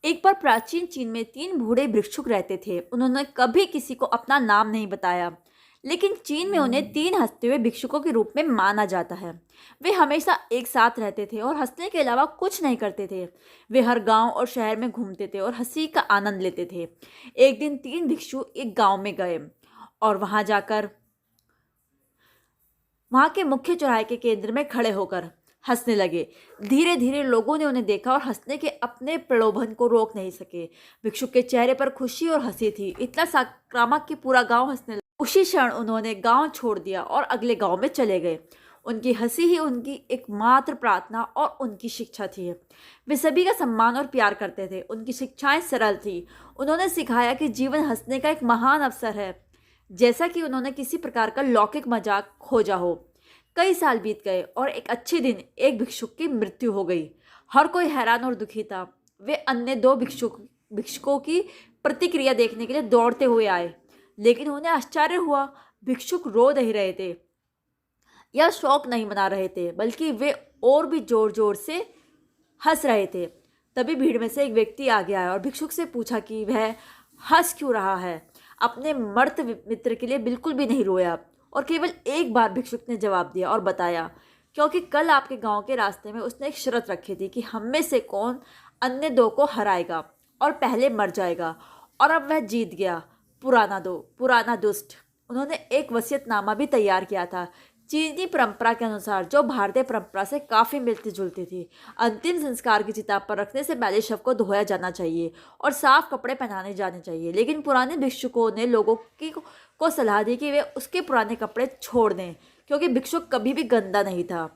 एक बार प्राचीन चीन में 3 बूढ़े भिक्षुक रहते थे। उन्होंने कभी किसी को अपना नाम नहीं बताया, लेकिन चीन में उन्हें 3 हंसते हुए भिक्षुकों के रूप में माना जाता है। वे हमेशा एक साथ रहते थे और हंसने के अलावा कुछ नहीं करते थे। वे हर गांव और शहर में घूमते थे और हंसी का आनंद लेते थे। एक दिन 3 भिक्षु एक गांव में गए और वहां जाकर वहां के मुख्य चौराहे के केंद्र में खड़े होकर हंसने लगे। धीरे धीरे लोगों ने उन्हें देखा और हंसने के अपने प्रलोभन को रोक नहीं सके। भिक्षुक के चेहरे पर खुशी और हंसी थी, इतना संक्रामक कि पूरा गांव हंसने लगा। उसी क्षण उन्होंने गांव छोड़ दिया और अगले गांव में चले गए। उनकी हंसी ही उनकी एकमात्र प्रार्थना और उनकी शिक्षा थी। वे सभी का सम्मान और प्यार करते थे। उनकी शिक्षाएं सरल थी। उन्होंने सिखाया कि जीवन हंसने का एक महान अवसर है, जैसा कि उन्होंने किसी प्रकार का लौकिक मजाक खोजा हो। कई साल बीत गए और एक अच्छे दिन एक भिक्षुक की मृत्यु हो गई। हर कोई हैरान और दुखी था। वे अन्य 2 भिक्षुकों की प्रतिक्रिया देखने के लिए दौड़ते हुए आए, लेकिन उन्हें आश्चर्य हुआ। भिक्षुक रो नहीं रहे थे या शौक नहीं मना रहे थे, बल्कि वे और भी जोर जोर से हंस रहे थे। तभी भीड़ में से एक व्यक्ति आगे आया और भिक्षुक से पूछा कि वह हंस क्यों रहा है। अपने मर्त मित्र के लिए बिल्कुल भी नहीं रोया। और केवल एक बार भिक्षुक ने जवाब दिया और बताया, क्योंकि कल आपके गांव के रास्ते में उसने एक शर्त रखी थी कि हम में से कौन अन्य 2 को हराएगा और पहले मर जाएगा, और अब वह जीत गया। पुराना दुष्ट। उन्होंने एक वसीयतनामा भी तैयार किया था, चीनी परंपरा के अनुसार, जो भारतीय परंपरा से काफ़ी मिलती जुलती थी। अंतिम संस्कार की चिता पर रखने से पहले शव को धोया जाना चाहिए और साफ कपड़े पहनाने जाने चाहिए। लेकिन पुराने भिक्षुकों ने लोगों को सलाह दी कि वे उसके पुराने कपड़े छोड़ दें, क्योंकि भिक्षुक कभी भी गंदा नहीं था।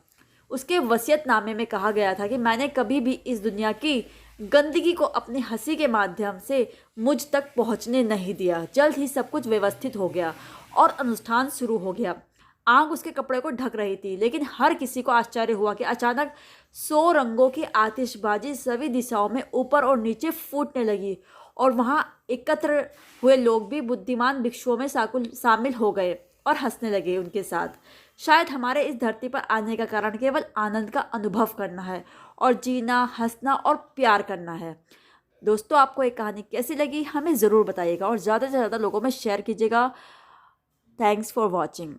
उसके वसीयतनामे में कहा गया था कि मैंने कभी भी इस दुनिया की गंदगी को अपनी हंसी के माध्यम से मुझ तक पहुंचने नहीं दिया। जल्द ही सब कुछ व्यवस्थित हो गया और अनुष्ठान शुरू हो गया। आग उसके कपड़े को ढक रही थी, लेकिन हर किसी को आश्चर्य हुआ कि अचानक 100 रंगों की आतिशबाजी सभी दिशाओं में ऊपर और नीचे फूटने लगी, और वहां एकत्र हुए लोग भी बुद्धिमान भिक्षुओं में शामिल हो गए और हंसने लगे उनके साथ। शायद हमारे इस धरती पर आने का कारण केवल आनंद का अनुभव करना है और जीना, हंसना और प्यार करना है। दोस्तों, आपको एक कहानी कैसी लगी हमें ज़रूर बताइएगा और ज़्यादा से ज़्यादा लोगों में शेयर कीजिएगा। Thanks for watching.